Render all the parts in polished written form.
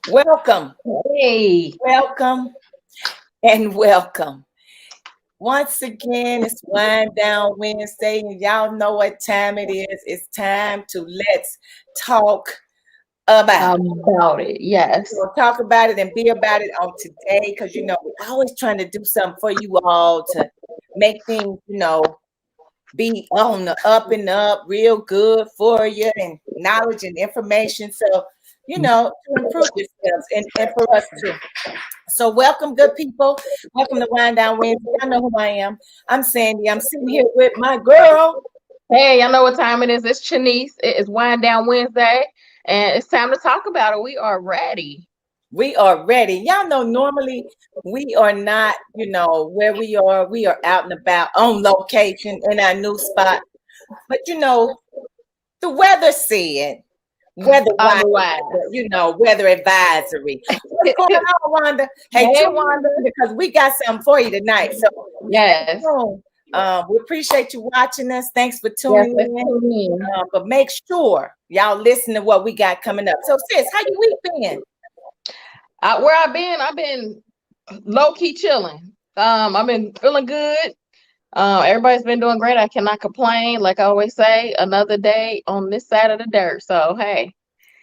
Welcome, Hey, welcome, and welcome. Once again, it's Wind Down Wednesday, and y'all know what time it is. It's time to let's talk about it. about it. Yes. We'll talk about it and be about it on today because, we're always trying to do something for you all to make things, be on the up and up, real good for you and knowledge and information. So, to improve yourselves and for us too. So welcome, good people. Welcome to Wind Down Wednesday. I know who I am. I'm Sandy. I'm sitting here with my girl. Hey, y'all know what time it is. It's Shanice. It is Wind Down Wednesday, and it's time to talk about it. We are ready. We are ready. Y'all know normally we are not, where we are. We are out and about on location in our new spot. But the weather said, weather-wise, Otherwise, weather advisory. What's going on, Wanda? Hey, hey, tune Wanda. in because we got something for you tonight. So Yes. we appreciate you watching us. Thanks for Yes, tuning let's in. tune in. But make sure y'all listen to what we got coming up. So, sis, how you week been? Where I've been low key chilling. I've been feeling good. Everybody's been doing great. I cannot complain. Like I always say, another day on this side of the dirt. So hey,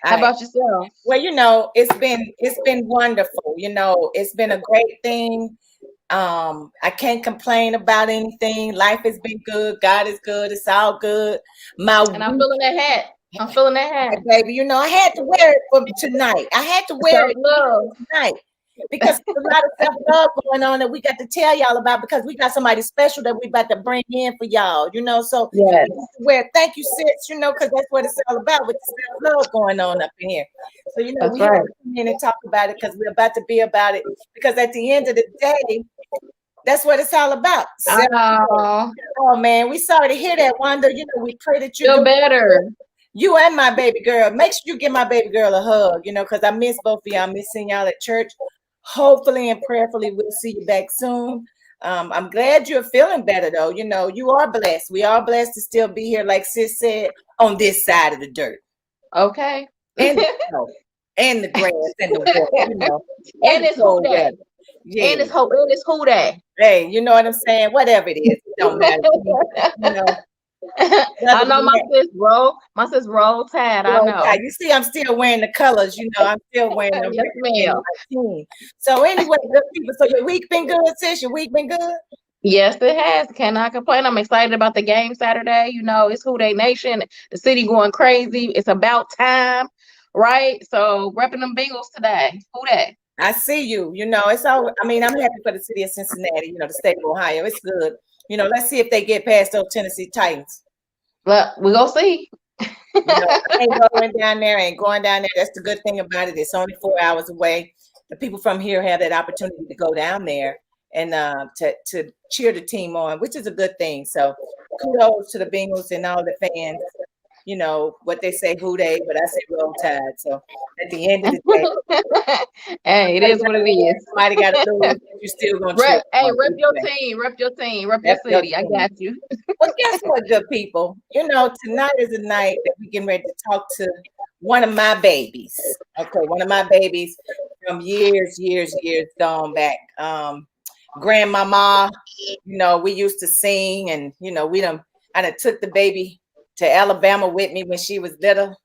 All how right. about yourself? Well, it's been wonderful. It's been a great thing. I can't complain about anything. Life has been good. God is good. It's all good. My And I'm week, feeling that hat. I'm feeling that hat. baby. I had to wear it for tonight. I had to wear Self it love. tonight because there's a lot of self love going on that we got to tell y'all about because we got somebody special that we about to bring in for y'all. So Yes, where thank you, sis. Because that's what it's all about with the self love going on up in here. So that's we have right. to come in and talk about it because we're about to be about it. Because at the end of the day, that's what it's all about. Oh, Oh man, we sorry to hear that, Wanda. We pray that you're feel doing better. you and my baby girl. Make sure you give my baby girl a hug, because I miss both of y'all. I miss seeing y'all at church. Hopefully and prayerfully we'll see you back soon. I'm glad you're feeling better though. You are blessed. We are blessed to still be here, like sis said, on this side of the dirt. Okay. And the snow, and the grass, and the water, and And the it's who cold day. weather. Yeah. And it's who day. Hey, you know what I'm saying? Whatever it is, it don't matter to me. You know, I other know than that, my sis roll tide, I well, yeah, know. you see, I'm still wearing the colors. I'm still wearing them Yes, in ma'am. my team. So anyway, good people. So your week been good, sis? Your week been good? Yes, it has. Cannot complain. I'm excited about the game Saturday. It's Who Day Nation. The city going crazy. It's about time, right? So repping them Bengals today. Who Day? I see you. It's all. I mean, I'm happy for the city of Cincinnati. The state of Ohio. It's good. Let's see if they get past those Tennessee Titans. But we gonna see. I ain't going down there. I ain't going down there. That's the good thing about it. It's only 4 hours away. The people from here have that opportunity to go down there and to cheer the team on, which is a good thing. So kudos to the Bengals and all the fans. What they say, who they, but I say roll tide. So at the end of the day, Hey, it is what it is. somebody got to lose. You're still gonna cheer. Hey, On rep your either way. team, rep your team, rep your That's your city. I team. got you. Well, guess what, good people? Tonight is a night that we getting ready to talk to one of my babies. Okay, one of my babies from years gone back. Grandmama, we used to sing, and I done took the baby to Alabama with me when she was little.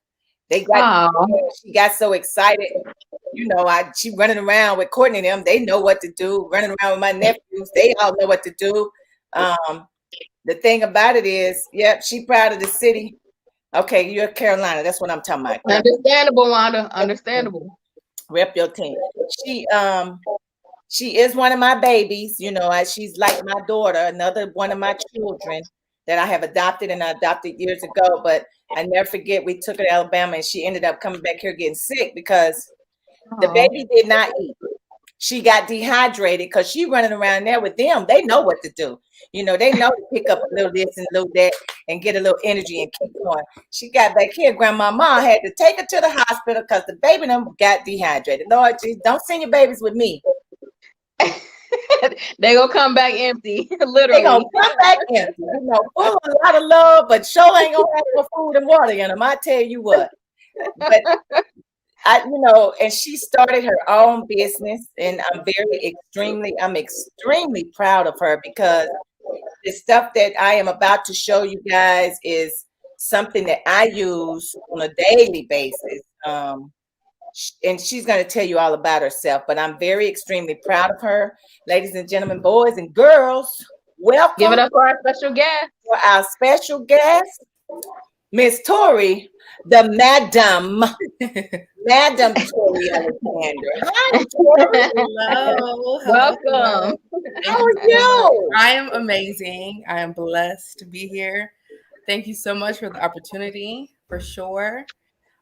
They got Oh, she got so excited. She running around with Courtney and them. They know what to do. Running around with my nephews, they all know what to do. The thing about it is, yep, she proud of the city. Okay, you're Carolina. That's what I'm talking about. understandable, Wanda. Understandable. Rep your team. She is one of my babies. She's like my daughter, another one of my children that I have adopted and I adopted years ago. But I never forget we took her to Alabama and she ended up coming back here getting sick because the Oh, baby did not eat. She got dehydrated because she running around there with them. They know what to do. They know to pick up a little this and a little that and get a little energy and keep going. She got back here. Grandmama had to take her to the hospital because the baby them got dehydrated. Lord, geez, don't send your babies with me. they gonna come back empty, They gonna literally. come back empty, full of a lot of love, but sure ain't gonna have no food and water in them. I tell you what. But and she started her own business, and I'm extremely proud of her because the stuff that I am about to show you guys is something that I use on a daily basis. And she's going to tell you all about herself, but I'm very extremely proud of her. Ladies and gentlemen, boys and girls, Give it welcome up for our special guest. for our special guest, Miss Tory, the Madam, Madam Tory Alexander. Hi, Tory. Hello. Welcome. How are you? I am amazing. I am blessed to be here. Thank you so much for the opportunity, for sure.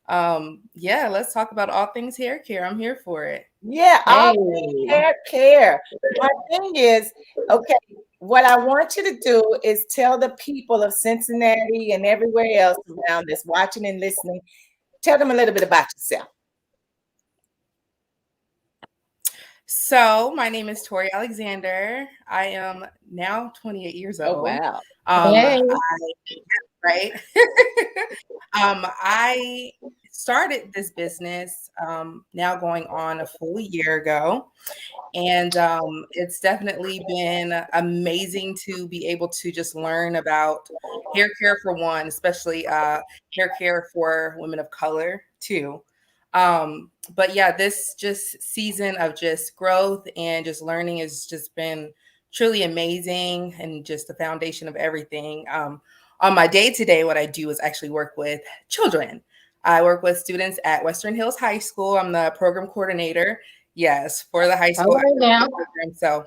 Yeah, let's talk about all things hair care. I'm here for it. Yeah, all things Hey. hair care. My thing is, okay, what I want you to do is tell the people of Cincinnati and everywhere else around us watching and listening, tell them a little bit about yourself. So, my name is Tory Alexander. I am now 28 years Oh, old. wow. Hey. Right. I started this business now going on a full year ago. And it's definitely been amazing to be able to just learn about hair care for one, especially hair care for women of color too. But yeah, this just season of just growth and just learning has just been truly amazing and just the foundation of everything. On my day to day, what I do is actually work with children. I work with students at Western Hills High School. I'm the program coordinator. Yes, for the high All school right now. program. So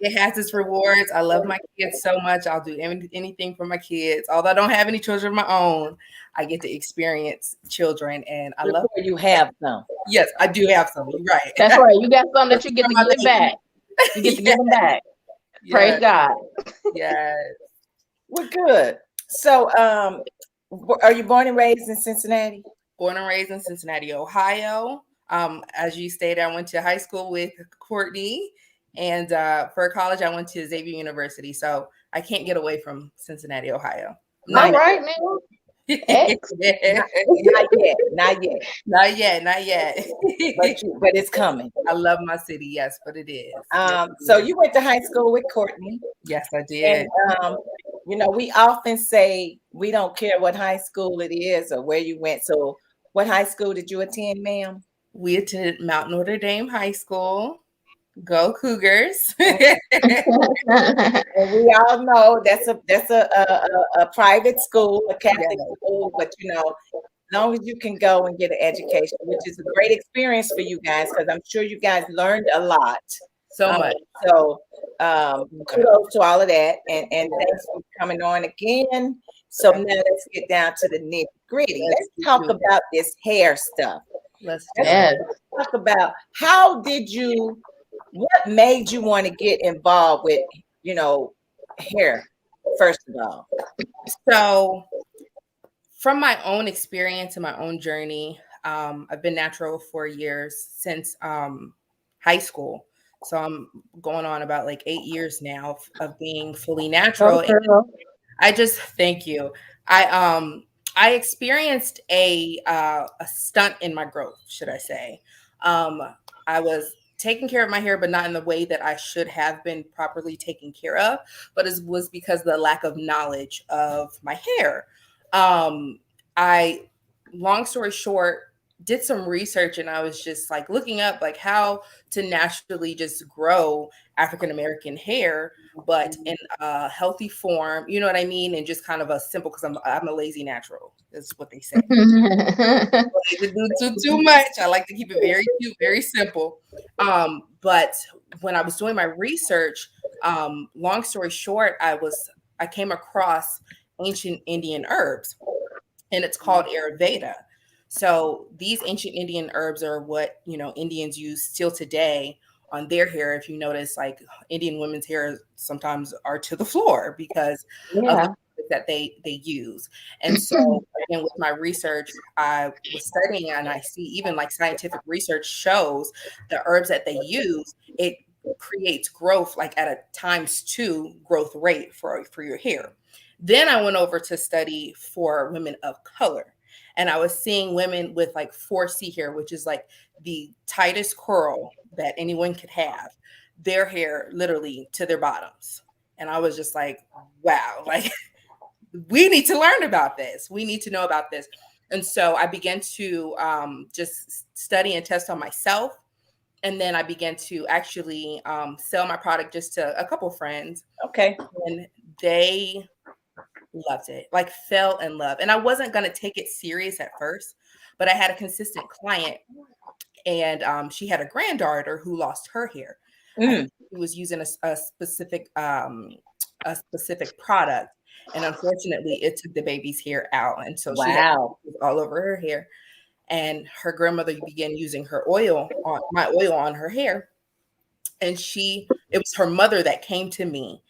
it has its rewards. I love my kids so much. I'll do anything for my kids. Although I don't have any children of my own, I get to experience children, and I love. Before you have some. Yes, I do have some. You're right. That's right. You got something that you get to give back. You get to give them back. Praise Yes, God. yes. We're good. So, are you born and raised in Cincinnati? Born and raised in Cincinnati, Ohio. As you stated, I went to high school with Courtney, and for college, I went to Xavier University. So I can't get away from Cincinnati, Ohio. All right now. X. Not yet. Not yet. Not yet, not yet. But it's coming. I love my city, yes, but it is. So you went to high school with Courtney, Yes, I did. and we often say we don't care what high school it is or where you went. So, what high school did you attend, ma'am? We attended Mount Notre Dame High School. Go Cougars. And we all know that's a private school, a Catholic school, but as long as you can go and get an education, which is a great experience for you guys, because I'm sure you guys learned a lot. So much. So kudos to all of that, and thanks for coming on again. So now let's get down to the nitty gritty. Let's talk about this hair stuff. Let's do Yes. it. Talk about what made you want to get involved with, hair, first of all. So, from my own experience and my own journey, I've been natural for years since high school. So I'm going on about like 8 years now of being fully natural. And I just thank you. I experienced a stunt in my growth, should I say? I was taking care of my hair, but not in the way that I should have been properly taken care of. But it was because of the lack of knowledge of my hair. I, long story short, did some research, and I was just like looking up like how to naturally just grow African American hair, but in a healthy form, you know what I mean? And just kind of a simple, because I'm a lazy natural, is what they say. I like to do too much. I like to keep it very cute, very simple. But when I was doing my research, long story short, I came across ancient Indian herbs, and it's called Ayurveda. So these ancient Indian herbs are what, Indians use still today on their hair. If you notice, like Indian women's hair sometimes are to the floor because of Yeah. the that they use. And so again, with my research, I was studying, and I see even like scientific research shows the herbs that they use, it creates growth like at a ×2 growth rate for your hair. Then I went over to study for women of color. and I was seeing women with like 4C hair, which is like the tightest curl that anyone could have, their hair literally to their bottoms. And I was just like, wow, like we need to learn about this. We need to know about this. And so I began to just study and test on myself. And then I began to actually sell my product just to a couple friends. Okay. And they loved it, like fell in love. And I wasn't going to take it serious at first, but I had a consistent client, and she had a granddaughter who lost her hair. She was using a specific product, and unfortunately it took the baby's hair out, and so she had all over her hair. And her grandmother began using my oil on her hair, and it was her mother that came to me.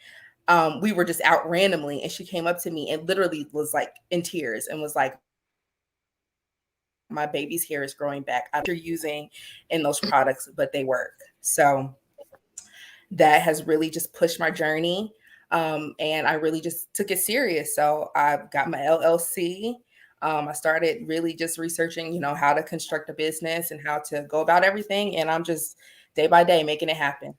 We were just out randomly, and she came up to me and literally was like in tears and was like, my baby's hair is growing back after using in those products, but they work. So that has really just pushed my journey. And I really just took it serious. So I got my LLC. I started really just researching, how to construct a business and how to go about everything. And I'm just day by day making it happen.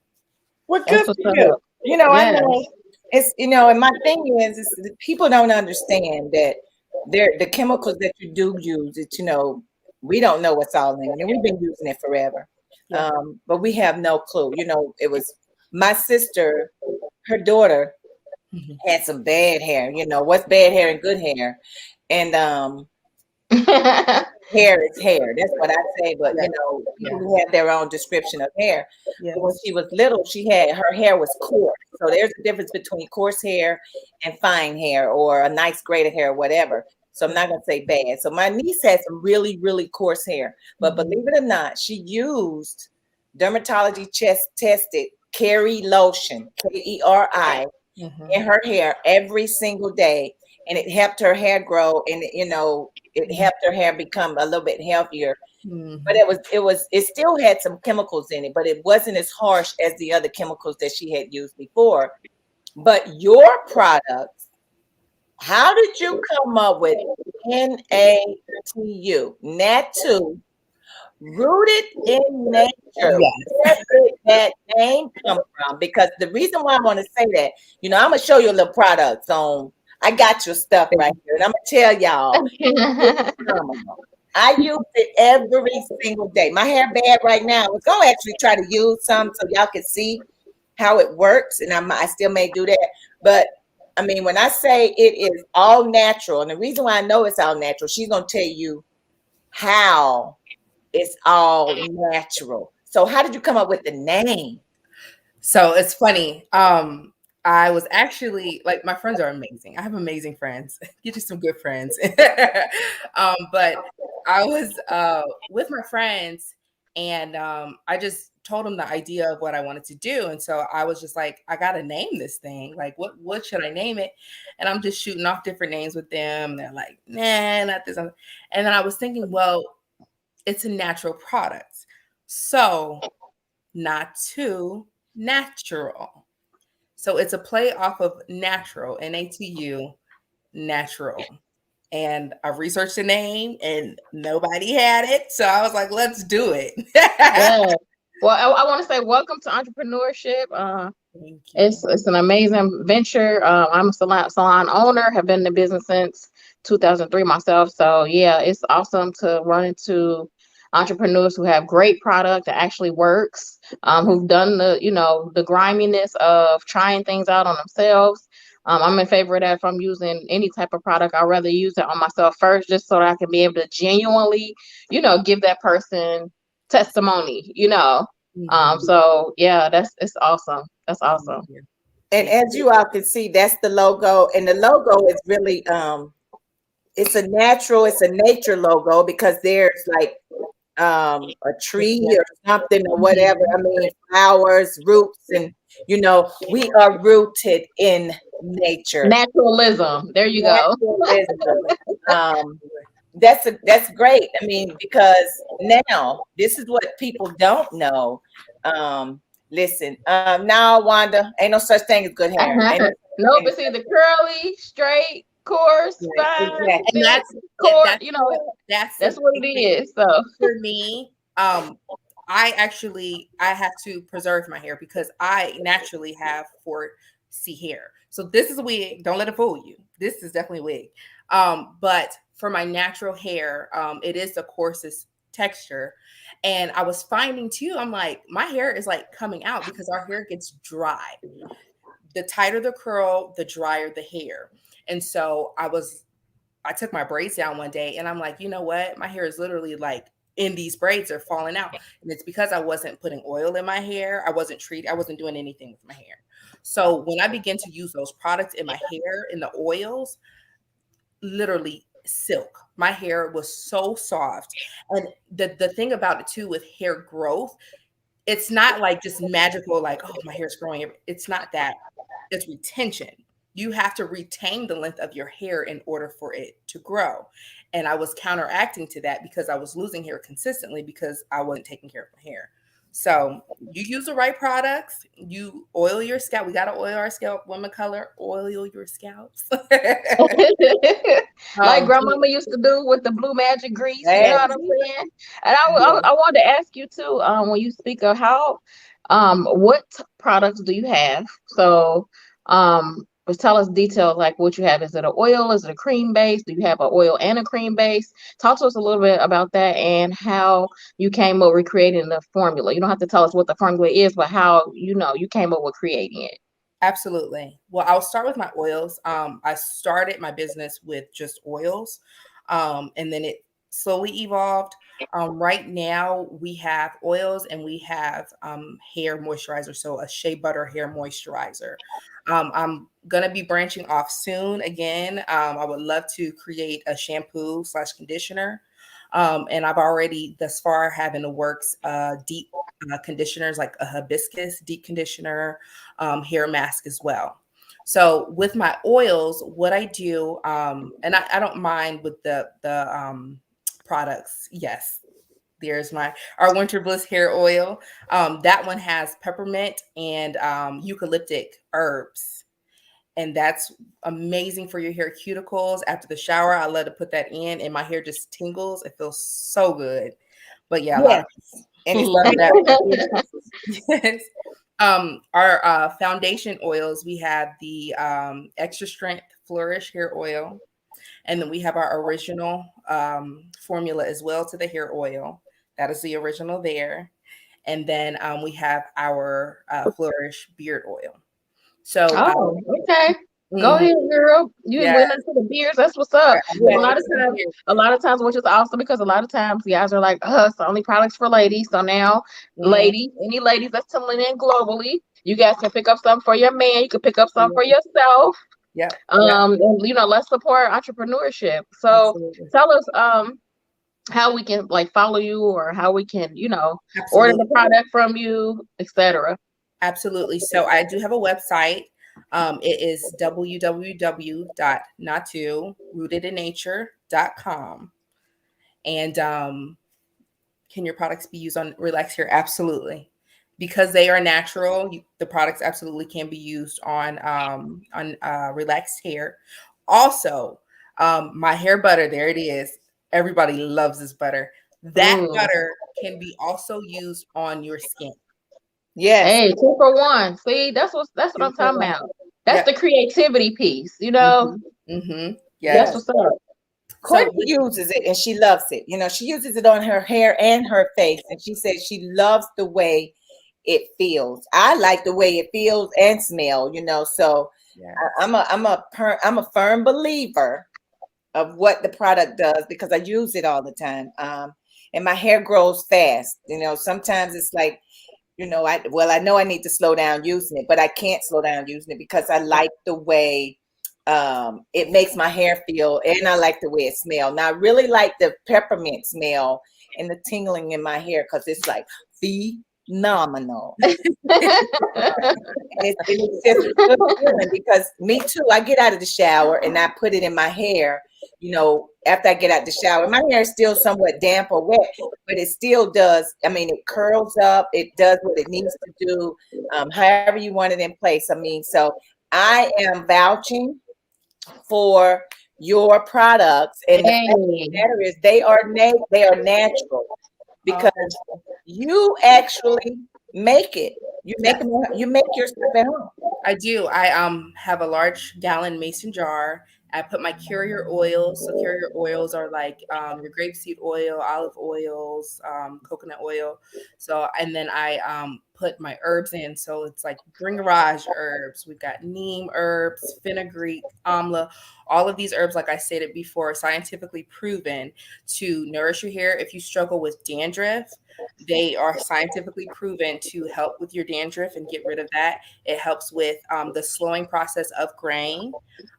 Well, good for you. I know it's, and my thing is people don't understand that the chemicals that you do use, we don't know what's all in it, and we've been using it forever. Yeah. But we have no clue. It was my sister, her daughter had some bad hair. What's bad hair and good hair? And hair is hair. That's what I say. But people have their own description of hair. Yes. When she was little, her hair was coarse. So there's a difference between coarse hair and fine hair, or a nice braided hair, or whatever. So I'm not gonna say bad. So my niece had some really, really coarse hair. But believe it or not, she used dermatology tested Keri lotion, KERI, in her hair every single day. And it helped her hair grow, and it helped her hair become a little bit healthier. But it still had some chemicals in it, but it wasn't as harsh as the other chemicals that she had used before. But your products, how did you come up with NATU, rooted in nature? Where did that name come from? Because the reason why I want to say that, I'm gonna show you a little products on. I got your stuff right here, and I'm gonna tell y'all. I use it every single day. My hair bad right now. I was gonna actually try to use some so y'all can see how it works, and I still may do that. But I mean, when I say it is all natural, and the reason why I know it's all natural, she's gonna tell you how it's all natural. So how did you come up with the name? So it's funny. I was actually, like, my friends are amazing. I have amazing friends. Get you some good friends. But I was with my friends, and I just told them the idea of what I wanted to do. And so I was just like, I got to name this thing. Like, what should I name it? And I'm just shooting off different names with them. They're like, nah, not this. And then I was thinking, well, it's a natural product. So not too natural. So it's a play off of natural, NATU, natural. And I researched the name, and nobody had it. So I was like, let's do it. Yeah. Well, I want to say welcome to entrepreneurship. It's an amazing venture. I'm a salon owner, have been in the business since 2003 myself. So yeah, it's awesome to run into entrepreneurs who have great product that actually works, who've done the griminess of trying things out on themselves. I'm in favor of that. If I'm using any type of product, I'd rather use it on myself first, just so that I can be able to genuinely, give that person testimony, so yeah, it's awesome. That's awesome. And as you all can see, that's the logo, and the logo is really it's a nature logo, because there's like a tree or something or whatever. I mean, flowers, roots, and we are rooted in nature. Naturalism. There you go. That's great. I mean, because now this is what people don't know. Listen, now, Wanda, ain't no such thing as good hair. No, but see, the curly, straight, course, Right, fine, exactly. And thick, that's court, that's that's that's the what it big thing is. So for me. I have to preserve my hair because I naturally have 4C hair. So this is a wig. Don't let it fool you. This is definitely a wig. But for my natural hair, it is the coarsest texture. And I was finding too, I'm like, my hair is like coming out because our hair gets dry. The tighter the curl, the drier the hair. And so I took my braids down one day and I'm like, you know what? My hair is literally like in these braids are falling out. And it's because I wasn't putting oil in my hair. I wasn't doing anything with my hair. So when I began to use those products in my hair, in the oils, literally silk. My hair was so soft. And the thing about it too with hair growth, it's not like just magical, like, oh, my hair's growing. It's not that. It's retention. You have to retain the length of your hair in order for it to grow. And I was counteracting to that because I was losing hair consistently because I wasn't taking care of my hair. So you use the right products, you oil your scalp. We got to oil our scalp, women color, oil your scalps. like um, grandmama used to do with the blue magic grease, you know Right. what I'm saying? And yeah, I wanted to ask you too, when you speak of how, what products do you have? So, but tell us details like what you have. Is it an oil? Is it a cream base? Do you have an oil and a cream base? Talk to us a little bit about that and how you came up with creating the formula. You don't have to tell us what the formula is, but how you came up with creating it. absolutely. Well, I'll start with my oils. I started my business with just oils, and then it slowly evolved. Right now, we have oils and we have hair moisturizer, so a shea butter hair moisturizer. I'm gonna be branching off soon again. I would love to create a shampoo slash conditioner, and I've already thus far have in the works deep conditioners like a hibiscus deep conditioner, hair mask as well. So with my oils, what I do, and I don't mind with the products. Yes, there's our Winter Bliss hair oil. That one has peppermint and eucalyptic herbs, and that's amazing for your hair cuticles. After the shower, I love to put that in, and my hair just tingles. It feels so good. But yeah, a lot Yes. of And it's people love that. yes. Yes. Our foundation oils, we have the extra strength flourish hair oil, and then we have our original formula as well to the hair oil. That is the original there. And then we have our flourish beard oil. So, Oh, okay. Go mhm, ahead, girl. You yeah, went into the beers. That's what's up. I'm And going into the beard. a lot of times, which is awesome because a lot of times guys are like, it's only products for ladies. So now, Mhm, ladies, any ladies that's tuning in globally, you guys can pick up some for your man. You can pick up some for mhm. yourself. Yep, yep, And let's support entrepreneurship. So absolutely, tell us, how we can like follow you or how we can, order the absolutely. product from you, etc. Absolutely. So I do have a website. It is www.natu.rootedinnature.com. And can your products be used on relaxed hair? Absolutely. Because they are natural, the products absolutely can be used on relaxed hair. Also, my hair butter, there it is. Everybody loves this butter. That Ooh. butter can be also used on your skin. Yes. Hey, 2 for 1. See, that's what Two I'm for talking one. about. That's Yep. the creativity piece, Mm-hmm. Mm-hmm. That's Yes. Yes. what's up. Courtney So uses it and she loves it. She uses it on her hair and her face. And she says she loves the way it feels. I like the way it feels and smell. So yeah, I'm a firm believer of what the product does because I use it all the time. And my hair grows fast. Sometimes it's like, I know I need to slow down using it, but I can't slow down using it because I like the way it makes my hair feel, and I like the way it smells. Now I really like the peppermint smell and the tingling in my hair because it's like phenomenal. And it's just a good feeling because me too, I get out of the shower and I put it in my hair, after I get out the shower. My hair is still somewhat damp or wet, but it still does. I mean, it curls up, it does what it needs to do, however you want it in place. I mean, so I am vouching for your products, and the fact of the Hey, matter is they are natural because you actually make it. You make your stuff at home. I do. I have a large gallon mason jar. I put my carrier oils. So carrier oils are like your grapeseed oil, olive oils, coconut oil. So and then I put my herbs in. So it's like bringarage herbs. We've got neem herbs, fenugreek, amla. All of these herbs, like I stated before, are scientifically proven to nourish your hair. If you struggle with dandruff, they are scientifically proven to help with your dandruff and get rid of that. It helps with the slowing process of graying.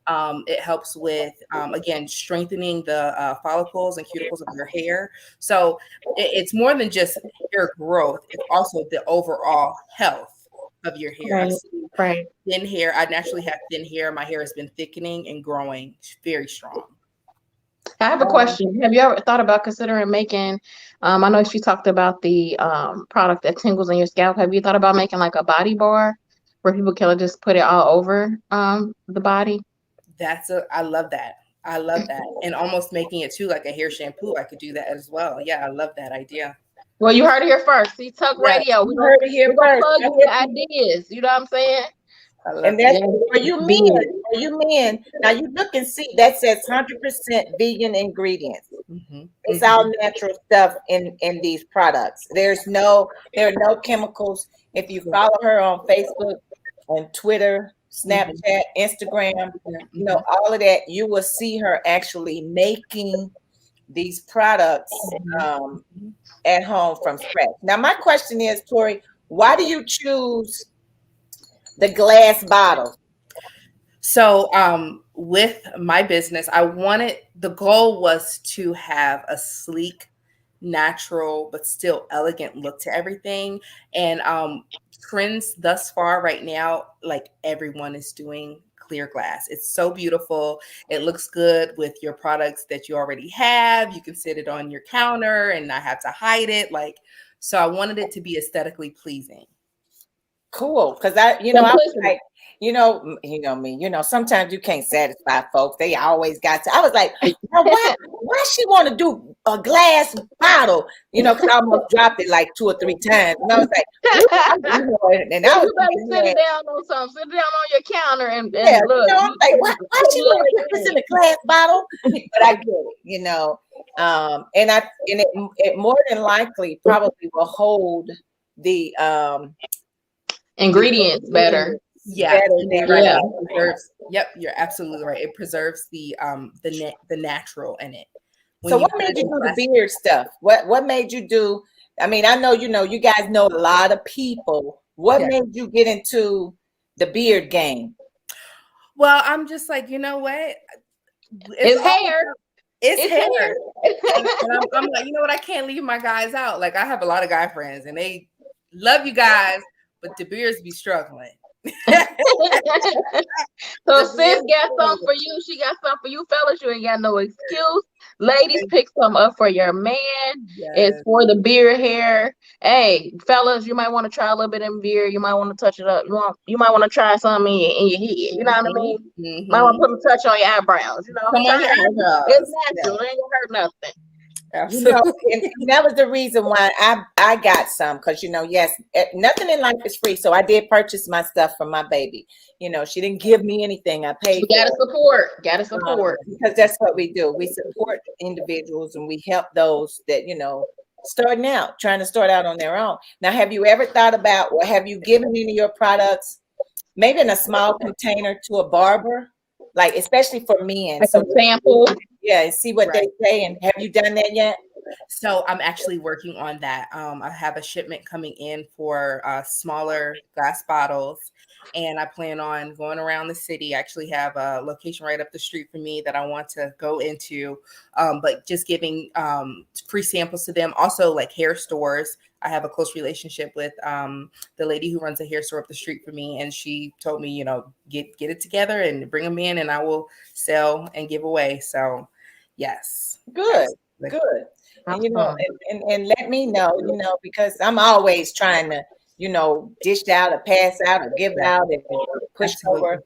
It helps with, again, strengthening the follicles and cuticles of your hair. So it's more than just hair growth, it's also the overall health of your hair. I've right, seen right. thin hair. I naturally have thin hair. My hair has been thickening and growing very strong. I have a question. Have you ever thought about considering making, I know she talked about the product that tingles in your scalp. Have you thought about making like a body bar where people can just put it all over the body? I love that. I love that. And almost making it too like a hair shampoo. I could do that as well. Yeah, I love that idea. Well, you heard it here first. See, Tuck Yeah, Radio. you heard it here We're gonna first. plug That's you with it. ideas. You know what I'm saying? I love And it. that's Yeah. for you men. For you men. Now you look and see that says 100% vegan ingredients. Mm-hmm. It's Mm-hmm. all natural stuff in these products. There are no chemicals. If you follow her on Facebook, on Twitter, Snapchat, Instagram, you know, all of that, you will see her actually making these products at home from scratch. Now, my question is, Tory, why do you choose the glass bottle? So, with my business, the goal was to have a sleek, natural, but still elegant look to everything. And trends thus far right now, like everyone is doing clear glass. It's so beautiful. It looks good with your products that you already have. You can sit it on your counter and not have to hide it. Like, so I wanted it to be aesthetically pleasing. Cool, because I was like, you know me, sometimes you can't satisfy folks. They always got to. I was like, now why she want to do a glass bottle? Because I almost dropped it like 2 or 3 times, and I was like, and I was You better thinking, sit yeah, it down on something. Sit it down on your counter and yeah, look. I'm like, why she want to put this in a glass bottle? But I get it, and it more than likely probably will hold the Ingredients better. Yeah, better than right. Yeah. It preserves. Yep, you're absolutely right. It preserves the natural in it. So what made you do the beard stuff? What made you do? I mean, I know you guys know a lot of people. What made you get into the beard game? Well, I'm just like, you know what? It's hair. It's hair. hair. And I'm like, you know what? I can't leave my guys out. Like, I have a lot of guy friends, and they love you guys, but the beards be struggling. So sis got something for you. She got something for you, fellas. You ain't got no excuse. Ladies, pick some up for your man. Yes. It's for the beard hair. Hey, fellas, you might want to try a little bit in beard. You might want to touch it up. You might want to try something in your head. You know what I mean? Might want to put a touch on your eyebrows. Come on your eyebrows. It's natural. It ain't gonna hurt nothing. And that was the reason why I got some, because yes, nothing in life is free. So I did purchase my stuff from my baby. She didn't give me anything. I paid. You gotta support. Because that's what we do. We support individuals and we help those that starting out, trying to start out on their own. Now, have you ever thought about, or have you given any of your products, maybe in a small container, to a barber? Like, especially for men. Like a sample. Yeah, and see what they say. And have you done that yet? So I'm actually working on that. I have a shipment coming in for smaller glass bottles, and I plan on going around the city. I actually have a location right up the street from me that I want to go into, but just giving free samples to them. Also, like hair stores. I have a close relationship with the lady who runs a hair store up the street from me, and she told me, get it together and bring them in, and I will sell and give away. So, yes, good. And, and let me know, because I'm always trying to, dish out or pass out or give out and push over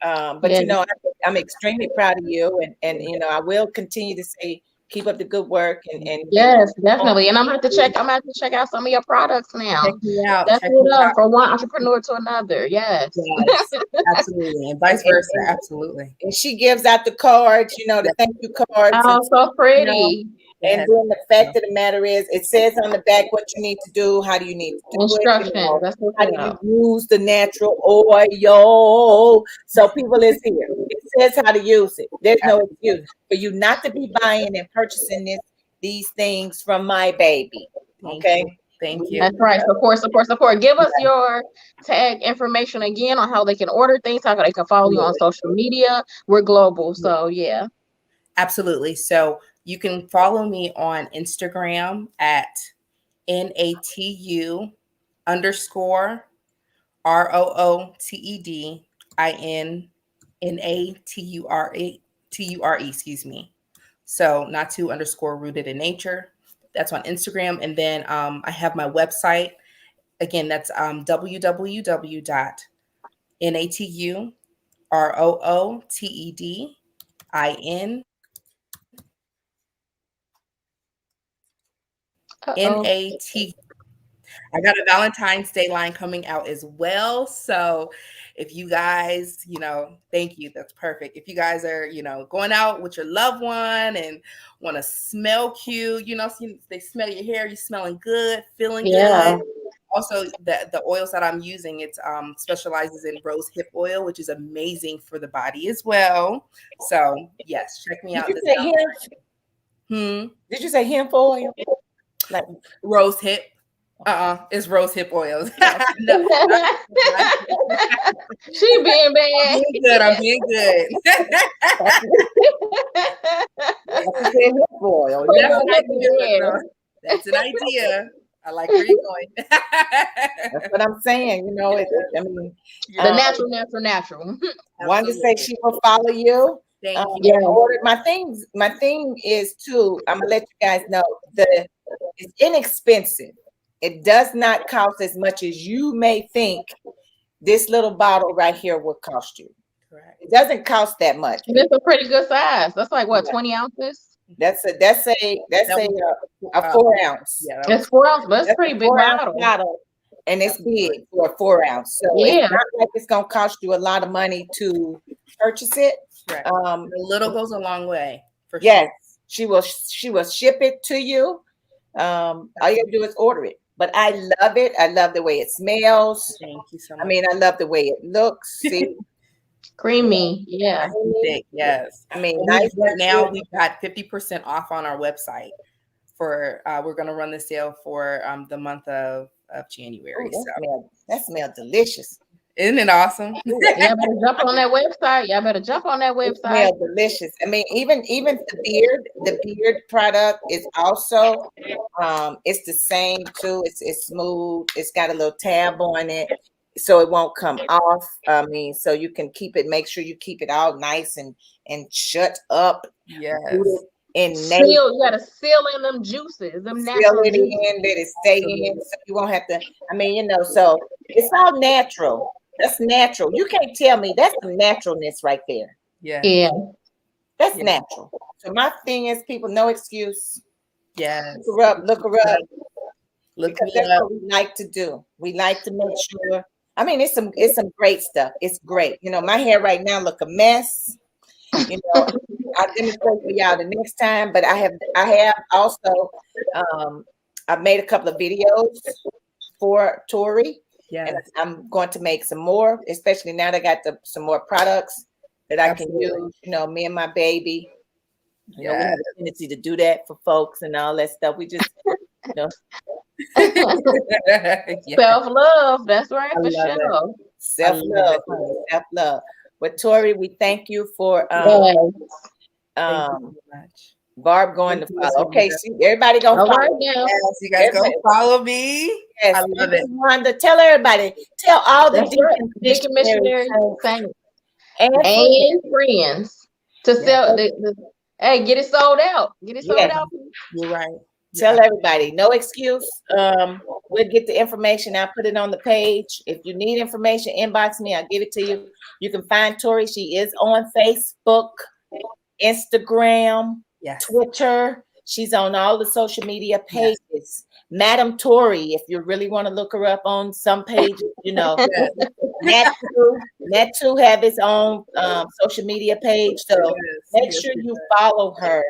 But Yeah. you know, I'm extremely proud of you, and you know, I will continue to say keep up the good work and Yes, definitely. And I'm gonna have to check. I'm gonna have to check out some of your products now. Check me out. That's Check me it up out. from one entrepreneur to another. Yes. Yes, absolutely, and vice versa. Absolutely. and she gives out the cards, you know, the thank you cards, and Oh, so you know, pretty. and Yes. then the fact of the matter is, it says on the back what you need to do, how do you need to do it, you Instructions. know, That's what's how do you up. use the natural oil. So people is here. It says how to use it. There's no excuse for you not to be buying and purchasing these things from my baby. Thank Okay. you. Thank you. That's right. Support, support, support. Give us your tag information again on how they can order things, how they can follow you on social media. We're global, so yeah. Absolutely. So you can follow me on Instagram at NATU underscore ROOTEDINNATURE, excuse me. So NATU underscore rooted in nature. That's on Instagram. And then I have my website. Again, that's www.NATUROOTEDIN Uh-oh. NAT. I got a Valentine's Day line coming out as well. So if you guys, thank you. That's perfect. If you guys are, going out with your loved one and want to smell cute, they smell your hair, you're smelling good, feeling Yeah. good. Also, the oils that I'm using, it's specializes in rose hip oil, which is amazing for the body as well. So yes, check me out. Did you say hemp? Did you say hemp oil? Like rose hip? It's rose hip oils. No, she being bad. I'm being good. hemp oil. That's an idea. I like where you're going. That's what I'm saying. I mean, the natural. Wanted to say she will follow you. Thank you. Ordered my things. My thing is too. I'm gonna let you guys know it's inexpensive. It does not cost as much as you may think. This little bottle right here will cost you. Correct. It doesn't cost that much. And it's a pretty good size. That's like what, 20 ounces? That's a 4 ounce. Yeah, it's 4 ounces, but it's pretty big bottle. And it's big for a 4 ounce. So it's not like it's gonna cost you a lot of money to purchase it. Right. A little goes a long way. Yes, sure. She will ship it to you. All you have to do is order it. But I love it. I love the way it smells. Thank you so much. I mean, I love the way it looks. See, creamy. Yeah. Yes. I mean, nice. Right now we've got 50% off on our website for we're going to run the sale for the month of January. That smells delicious. Isn't it awesome? Y'all better jump on that website. It smells delicious. I mean, even the beard product is also it's the same too. It's smooth. It's got a little tab on it, so it won't come off. I mean, so you can keep it. Make sure you keep it all nice and shut up. Yes. And you gotta seal in them juices. Them natural seal it in, let it stay in, so you won't have to. I mean, so it's all natural. That's natural. You can't tell me that's some naturalness right there. Yeah. That's natural. So my thing is, people, no excuse. Yes. Look her up. Because that's what we like to do. We like to make sure. I mean, it's some great stuff. It's great. My hair right now look a mess. I'll demonstrate for y'all the next time. But I have also I've made a couple of videos for Tory. Yeah, and I'm going to make some more, especially now that I got some more products that I can use. Me and my baby. We have a tendency to do that for folks and all that stuff. We just, self-love. That's right, for sure. Self-love. But Tory, we thank you for thank you so much. Barb going to follow. Okay, everybody gonna follow. Right now. Yes, you guys go follow me. Yes, I love it. Wanda, tell everybody. Tell all the deacon missionaries and friends to sell. Hey, get it sold out. Get it sold out. You're right. Tell everybody, no excuse. We'll get the information. I'll put it on the page. If you need information, inbox me. I'll give it to you. You can find Tory. She is on Facebook, Instagram, Yes. Twitter. She's on all the social media pages. Yes. Madam Tory, if you really want to look her up on some pages, you know. NATU have its own social media page. So make sure you follow her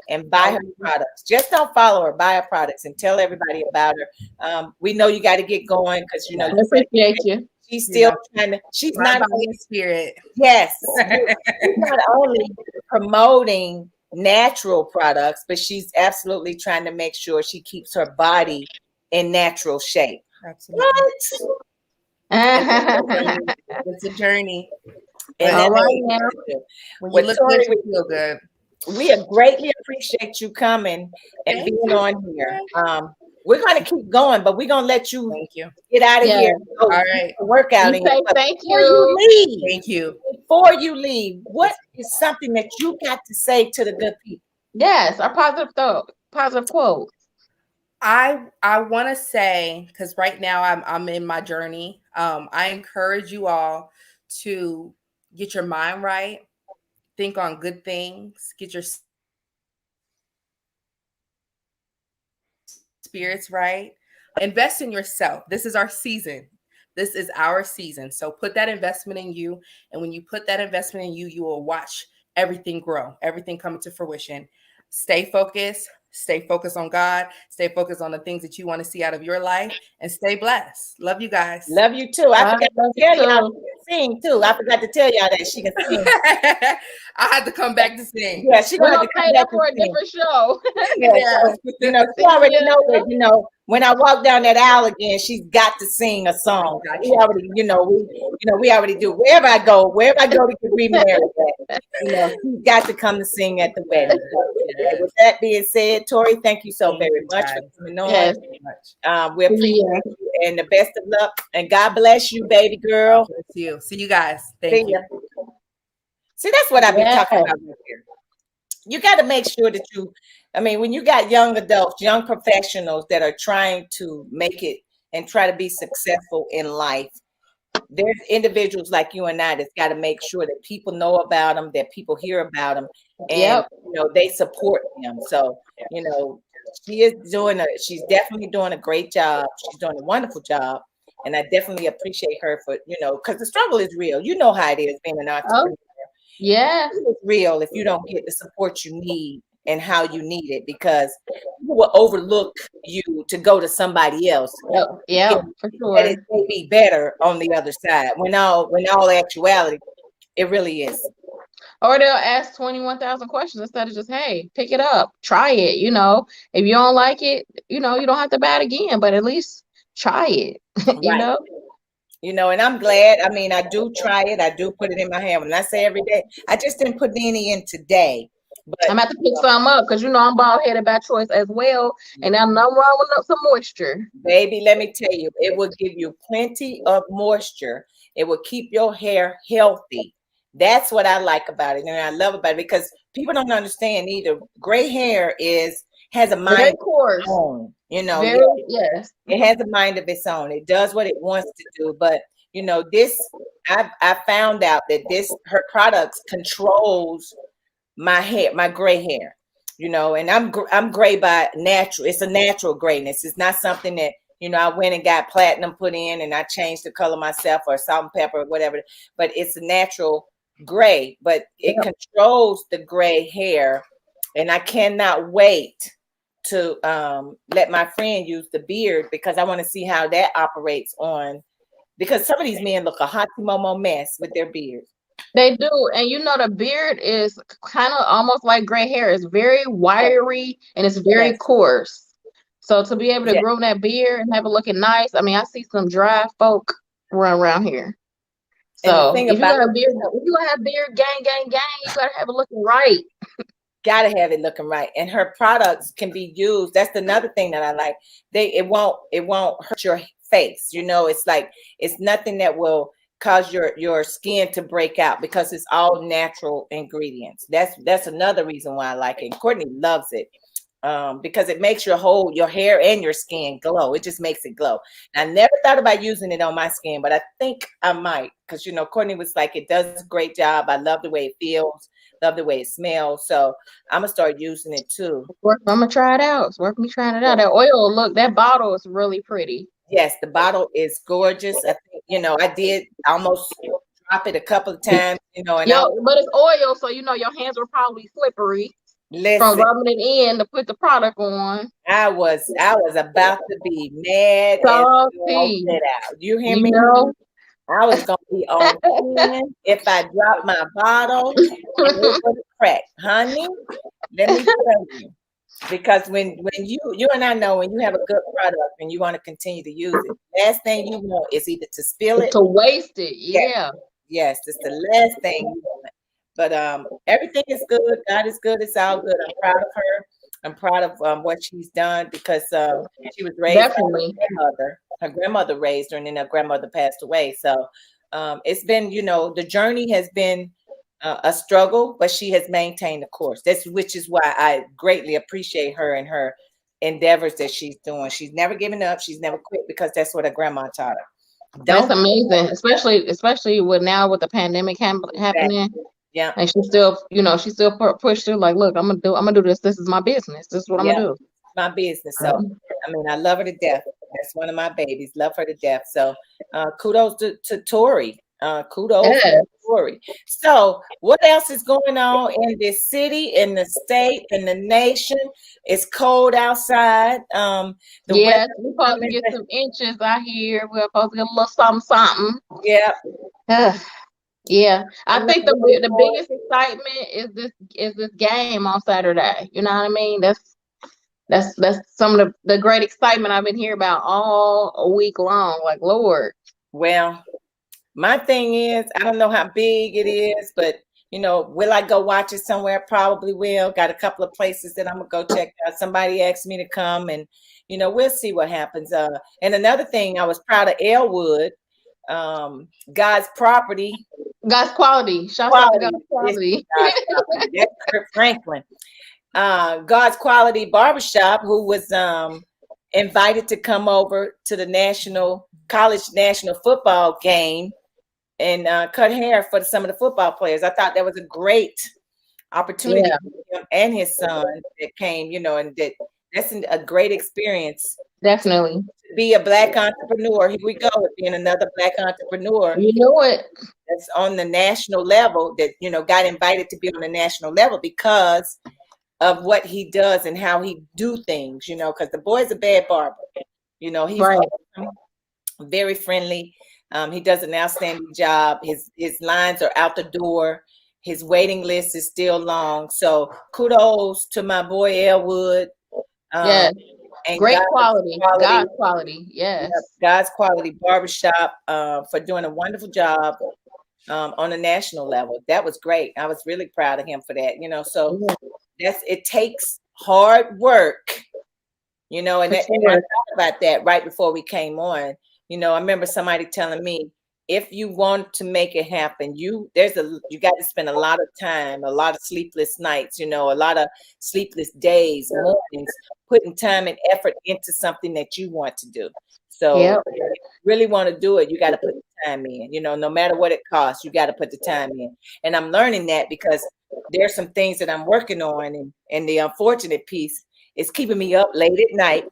and buy her products. Just don't follow her, buy her products and tell everybody about her. We know you got to get going because you know I appreciate you. She's still trying to, she's not only spirit. Yes. She's not only promoting natural products, but she's absolutely trying to make sure she keeps her body in natural shape. Absolutely. What? It's a journey. And all right now. When you look good, you feel good. We greatly appreciate you coming and being on here. We're going to keep going, but we're going to let you, get out of here. All right. Work out. Thank you. Leave, thank you. Before you leave, what is something that you got to say to the good people? Yes, a positive quote. I want to say, because right now I'm in my journey. I encourage you all to get your mind right, think on good things, get your spirits right, invest in yourself. This is our season. This is our season. So put that investment in you. And when you put that investment in you, you will watch everything grow, everything come to fruition. Stay focused on God, stay focused on the things that you want to see out of your life, and stay blessed. Love you guys. Love you too. I forgot to tell y'all she can sing too. I forgot to tell y'all that she can sing. I had to come back to sing. Yeah, she's gonna have to come back for a different show. So, you know, she already know that, you know, when I walk down that aisle again, she's got to sing a song. We already, we already do. Wherever I go to get remarried, you know, she's got to come to sing at the wedding. So, with that being said, Tory, thank you so very much for coming on. Yes. We appreciate you and the best of luck. And God bless you, baby girl. God bless you. See you guys. Thank you. See, that's what I've been talking about right here. You got to make sure that when you got young adults, young professionals that are trying to make it and try to be successful in life, there's individuals like you and I that's got to make sure that people know about them, that people hear about them, and they support them. So, she's definitely doing a great job. She's doing a wonderful job. And I definitely appreciate her for, because the struggle is real. You know how it is being an entrepreneur. Yeah, it's real if you don't get the support you need and how you need it, because people will overlook you to go to somebody else. Yeah, for sure. That it may be better on the other side. When all actuality, it really is. Or they'll ask 21,000 questions instead of just, hey, pick it up, try it. If you don't like it, you don't have to buy it again, but at least try it. And I'm glad. I do try it. I do put it in my hand. When I say every day, I just didn't put any in today. But I'm going to have to pick some up because, I'm bald-headed by choice as well. And I'm not wrong with some moisture. Baby, let me tell you, it will give you plenty of moisture. It will keep your hair healthy. That's what I like about it. And I love about it because people don't understand either. Gray hair has a mind of its own. Yes. It has a mind of its own. It does what it wants to do. But I found out that her products controls my hair, my gray hair. And I'm gray by natural. It's a natural grayness. It's not something that I went and got platinum put in and I changed the color myself or salt and pepper or whatever. But it's a natural gray. But it controls the gray hair, and I cannot wait to let my friend use the beard because I want to see how that operates on, because some of these men look a hot momo mess with their beards. They do. And the beard is kind of almost like gray hair. It's very wiry and it's very coarse. So to be able to grow that beard and have it looking nice, I see some dry folk run around here. So if you got a beard, if you have beard gang, you gotta have it looking right. Gotta have it looking right. And her products can be used. That's another thing that I like. It won't hurt your face. It's nothing that will cause your skin to break out because it's all natural ingredients. That's another reason why I like it. And Courtney loves it. because it makes your hair and your skin glow. It just makes it glow. And I never thought about using it on my skin, but I think I might, because Courtney was like, it does a great job. I love the way it feels, love the way it smells. So I'm gonna start using it too. I'm gonna try it out. It's worth me trying it out. That oil, look, that bottle is really pretty. Yes, the bottle is gorgeous. I think, I did almost drop it a couple of times, and but it's oil, so your hands were probably slippery. From rubbing it in to put the product on. I was about to be mad Salty. You hear me? I was gonna be on 10 if I dropped my bottle and it would have cracked. Honey, let me tell you. Because when you and I know when you have a good product and you want to continue to use it, last thing you want is either to spill it, to waste it. Yeah. Yes, it's the last thing you want. But everything is good. God is good. It's all good. I'm proud of her. I'm proud of what she's done because she was raised by her grandmother. Her grandmother raised her, and then her grandmother passed away. So it's been, the journey has been a struggle, but she has maintained the course. Which is why I greatly appreciate her and her endeavors that she's doing. She's never given up. She's never quit because that's what her grandma taught her. That's amazing, especially with the pandemic happening. Yeah. And she still, she still pushed through like, look, I'm gonna do this. This is my business. This is what I'm gonna do. My business. So I mean, I love her to death. That's one of my babies. Love her to death. So kudos to Tory. Kudos to Tory. So what else is going on in this city, in the state, in the nation? It's cold outside. We're supposed to get some inches out here. We're supposed to get a little something. Yeah. Yeah, I think the biggest excitement is this game on Saturday. You know what I mean? That's some of the great excitement I've been hearing about all week long. Like, Lord. Well, my thing is, I don't know how big it is, but will I go watch it somewhere? Probably will. Got a couple of places that I'm gonna go check out. Somebody asked me to come, and we'll see what happens. And another thing, I was proud of Elwood. God's property. God's quality. Shout out to God's quality. That's Kurt Franklin. God's Quality Barbershop, who was invited to come over to the college national football game and cut hair for some of the football players. I thought that was a great opportunity for him and his son that came, and that's a great experience. Definitely. Be a Black entrepreneur. Here we go with being another Black entrepreneur. You know it. That's on the national level that, got invited to be on the national level because of what he does and how he do things, because the boy's a bad barber. He's awesome, very friendly. He does an outstanding job. His lines are out the door. His waiting list is still long. So kudos to my boy Elwood. Yes. And great quality. God's quality. Yes. God's Quality Barbershop for doing a wonderful job on a national level. That was great. I was really proud of him for that. So it takes hard work, and I thought about that right before we came on. I remember somebody telling me, if you want to make it happen, you got to spend a lot of time, a lot of sleepless nights, a lot of sleepless days, mornings, putting time and effort into something that you want to do. So if you really want to do it, you got to put the time in, no matter what it costs, you got to put the time in. And I'm learning that because there's some things that I'm working on. And the unfortunate piece is keeping me up late at night.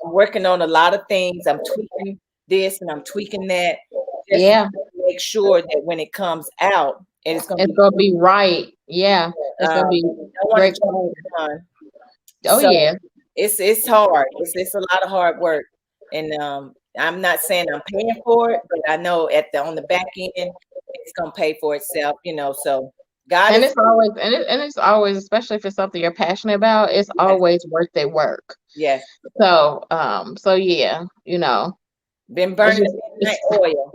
I'm working on a lot of things. I'm tweaking this and I'm tweaking that. To make sure that when it comes out, and it's gonna be right. Yeah, it's gonna be great. It's hard. It's a lot of hard work, and I'm not saying I'm paying for it, but I know on the back end, it's gonna pay for itself. So God. And it's always, especially if it's something you're passionate about, it's always worth the work. Yes. So yeah, been burning midnight oil.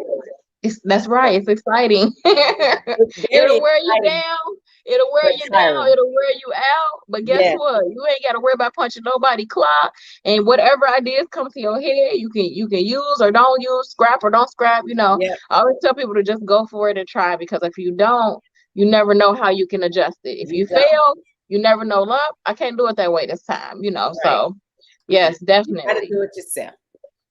That's right. It's exciting. It'll wear you down. It'll wear you down. It'll wear you out. But guess what? You ain't got to worry about punching nobody clock. And whatever ideas come to your head, you can use or don't use, scrap or don't scrap. I always tell people to just go for it and try, because if you don't, you never know how you can adjust it. If you fail, you never know. Love, I can't do it that way this time, Right. So yes, You got to definitely. do it yourself.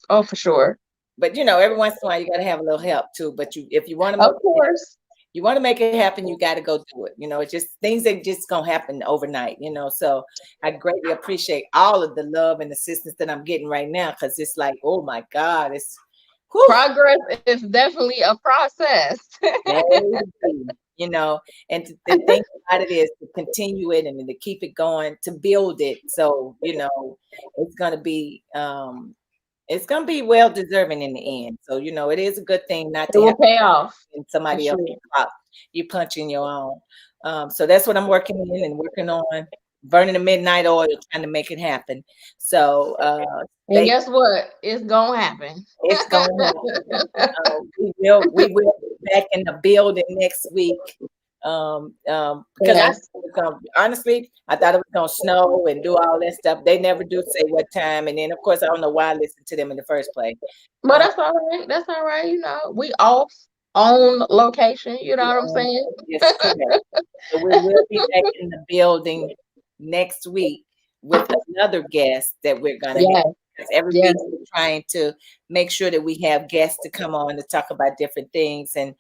Oh, for sure. But every once in a while you got to have a little help too. But if you want to Of make course. it happen, you got to go do it. It's just things that just gonna happen overnight. So I greatly appreciate all of the love and assistance that I'm getting right now, because it's like, oh my God, it's whew, Progress is definitely a process. baby, and the thing about it is to continue it and to keep it going, to build it. So it's gonna be well deserving in the end. So it is a good thing not It to have will pay off for somebody else sure. clock. You punching your own. So that's what I'm working in and working on, burning the midnight oil, trying to make it happen. So And guess what? It's gonna happen. it's going to happen. We will be back in the building next week. Because Yes. honestly, I thought it was gonna snow and do all that stuff. They never do say what time, and then of course I don't know why I listened to them in the first place. But that's all right. That's all right. We off on location. You know what I'm Yeah, saying? yes, correct. So we will be back in the building next week with another guest that we're gonna have. Yes. Because every Yes. week we're trying to make sure that we have guests to come on to talk about different things, and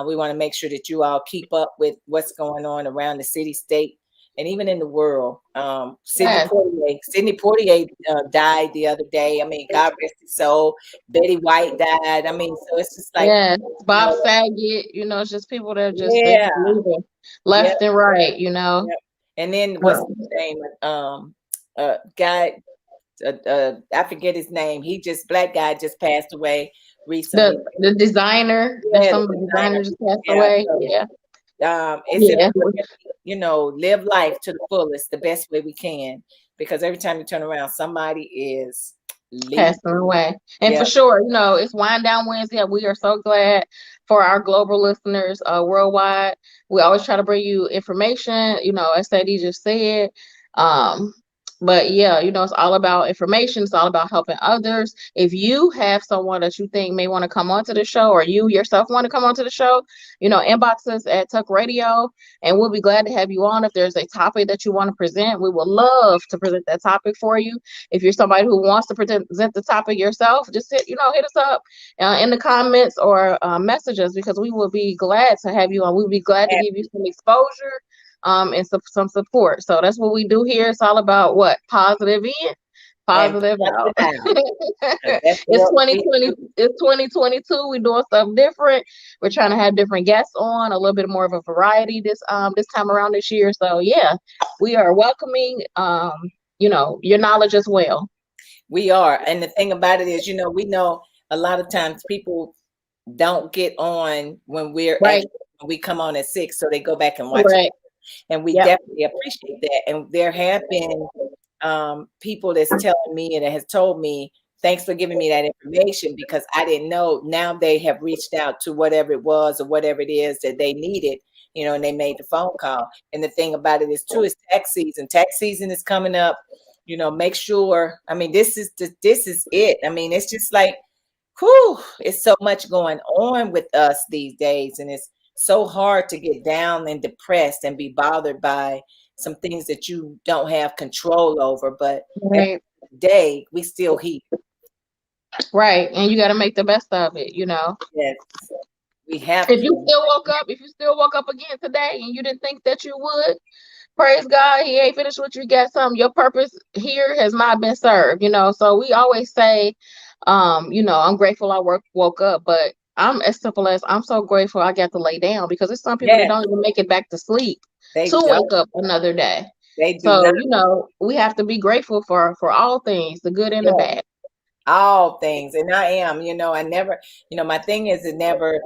we want to make sure that you all keep up with what's going on around the city, state, and even in the world. Yes. Sidney Poitier died the other day. I mean, God rest his soul. Betty White died. I mean, so it's just like, Yes. you Bob know, Saget, it's just people that they yeah, just leaving yeah. left and right, Yep. And then what's Um, his name? Guy, I forget his name. Black guy just passed away recently. the designer, Yeah, some the of the designer. designers just passed Yeah. away. So, Yeah. it's Yeah. important, live life to the fullest, the best way we can, because every time you turn around, somebody is leaving. Passing away. And Yeah. for sure, it's Wind Down Wednesday. We are so glad for our global listeners worldwide. We always try to bring you information, as Sadie just said. Um, but yeah, it's all about information. It's all about helping others. If you have someone that you think may want to come onto the show, or you yourself want to come onto the show, inbox us at Tuck Radio, and we'll be glad to have you on. If there's a topic that you want to present, we would love to present that topic for you. If you're somebody who wants to present the topic yourself, just hit us up in the comments, or message us, because we will be glad to have you on. We'll be glad to give you some exposure and some support. So that's what we do here. It's all about what? Positive in, And positive out. that's It's what 2020. It's 2022. We're doing stuff different. We're trying to have different guests on, a little bit more of a variety this time around this year. So yeah, we are welcoming your knowledge as well. we are. And the thing about it is, we know a lot of times people don't get on when Right. when we come on at 6, so they go back and watch it. Right. And we Yep. definitely appreciate that. And there have been people that's telling me and has told me, thanks for giving me that information, because I didn't know. Now they have reached out to whatever it was or whatever it is that they needed, and they made the phone call. And the thing about it is too, is tax season. Tax season is coming up. Make sure. I mean, this is it. I mean, it's just like, whew, it's so much going on with us these days, and it's so hard to get down and depressed and be bothered by some things that you don't have control over. But every Right. day we still here. Right. And you got to make the best of it. Yes, we have If you to. still woke up again today and you didn't think that you would, praise God, He ain't finished with you. Got something. Your purpose here has not been served. So we always say, I'm grateful I woke up, but I'm as simple as I'm so grateful I got to lay down, because there's some people that Yes, don't even make it back to sleep they to don't. wake up another day. They do So, not. we have to be grateful for all things, the good and the Yes, bad. all things. And I am. I never. My thing is to never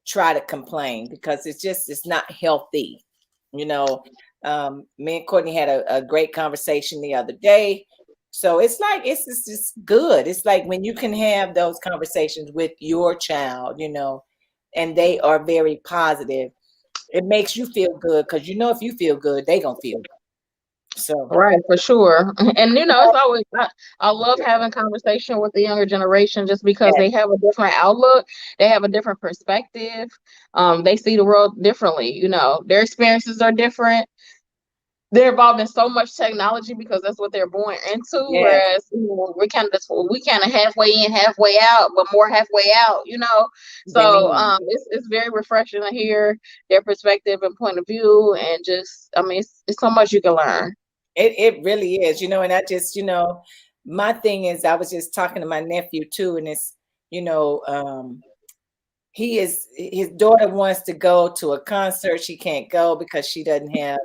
try to complain, because it's not healthy. You know, Me and Courtney had a great conversation the other day. So it's like it's just good. It's like when you can have those conversations with your child, and they are very positive. It makes you feel good, because if you feel good, they gonna feel good. So Right, for sure. And you know, it's always I love having conversation with the younger generation just because yeah, they have a different outlook, they have a different perspective. They see the world differently, you know, their experiences are different. They're involved in so much technology because that's what they're born into. yes, Whereas, you know, we kind of halfway in, halfway out, but more halfway out, you know. than So in. it's very refreshing to hear their perspective and point of view, and just I mean, it's so much you can learn. It really is, and I just, my thing is I was just talking to my nephew too, and it's, you know, his daughter wants to go to a concert. She can't go because she doesn't have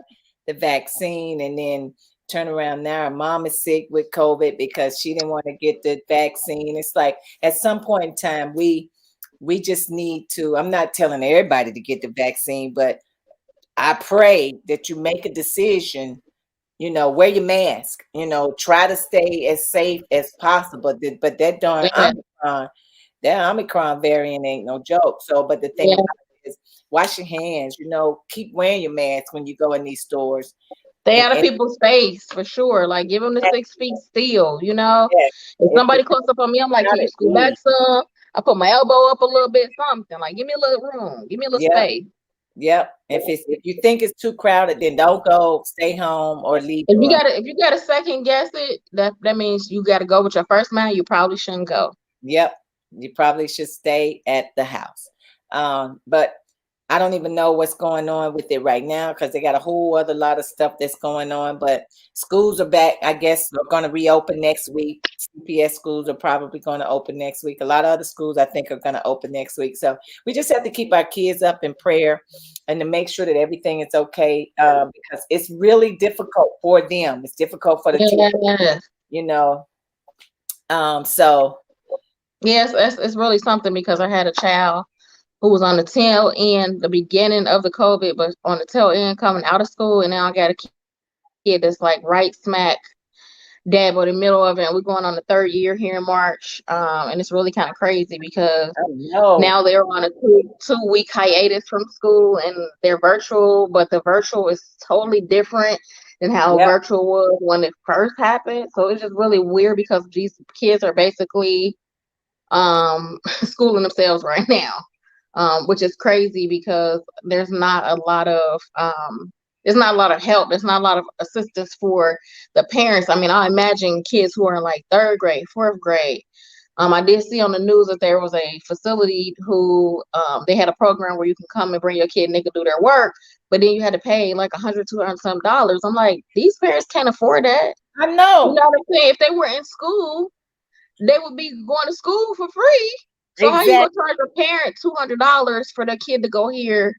the vaccine, and then turn around now her mom is sick with COVID because she didn't want to get the vaccine. It's like at some point in time we just need to, I'm not telling everybody to get the vaccine, but I pray that you make a decision, wear your mask, try to stay as safe as possible. But that darn Yeah, that Omicron variant ain't no joke. So, but the thing yeah. about it is wash your hands, keep wearing your mask when you go in these stores. Stay And, out of and people's face for sure. Like give them the yeah, 6 feet still, you know. yeah, If if you're somebody close up on me, I'm like, can you crowded, scoot back leave. some? I put my elbow up a little bit, something. Like give me a little room, give me a little Yep, space. yep. If you think it's too crowded, then don't go, stay home or leave the If you room. gotta if you gotta second guess it, that means you gotta go with your first mind. You probably shouldn't go. Yep. You probably should stay at the house. But I don't even know what's going on with it right now because they got a whole other lot of stuff that's going on. But schools are back. I guess they're going to reopen next week. CPS schools are probably going to open next week. A lot of other schools, I think, are going to open next week. So we just have to keep our kids up in prayer and to make sure that everything is okay, because it's really difficult for them. It's difficult for the teachers, Yeah. you know. So Yes, it's really something because I had a child who was on the tail end, the beginning of the COVID, but on the tail end coming out of school, and now I got a kid that's like right smack dab or the middle of it. And we're going on the 3rd year here in March, and it's really kind of crazy because I know. now they're on a 2 week hiatus from school, and they're virtual, but the virtual is totally different than how Yep. virtual was when it first happened. So it's just really weird because these kids are basically schooling themselves right now, which is crazy because there's not a lot of help. There's not a lot of assistance for the parents. I mean, I imagine kids who are in like 3rd grade, 4th grade. I did see on the news that there was a facility who they had a program where you can come and bring your kid and they could do their work, but then you had to pay like 100, $200 some dollars. I'm like, these parents can't afford that. I You know. know what I'm saying? If they were in school, they would be going to school for free. So how you gonna Exactly. charge a parent $200 for their kid to go here?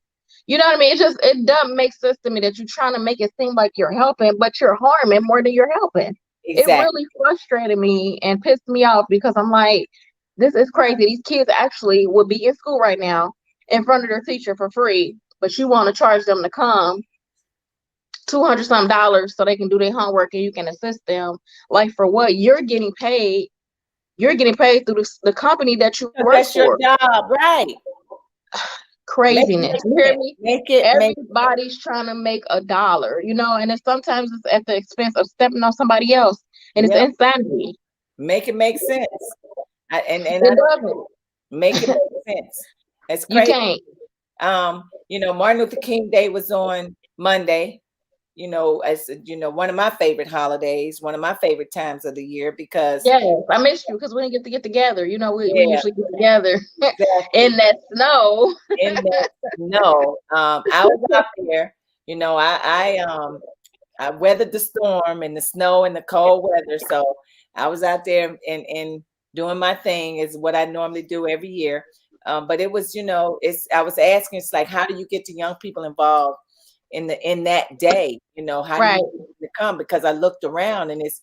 You know what I mean? It doesn't make sense to me that you're trying to make it seem like you're helping, but you're harming more than you're helping. It Exactly. really frustrated me and pissed me off because I'm like, this is crazy. These kids actually would be in school right now in front of their teacher for free, but you want to charge them to come 200 some dollars so they can do their homework and you can assist them. Like for what? You're getting paid through the company that you work That's your for. job, right? Make it Craziness. You make hear sense. me? Make Everybody's trying to make a dollar, you know, and sometimes it's at the expense of stepping on somebody else, and it's yep. insanity. Make it make sense. I It don't doesn't. make it make sense. It's You crazy. can't. Martin Luther King Day was on Monday. As one of my favorite holidays, one of my favorite times of the year because Yes, I missed you because we didn't get to get together. You know, we yeah, usually get together exactly. in that snow. In that snow, I was out there. I weathered the storm and the snow and the cold weather. So I was out there and doing my thing is what I normally do every year. But it was, I was asking, it's like, how do you get the young people involved in that day? How do you Right. get them to come? Because I looked around and it's,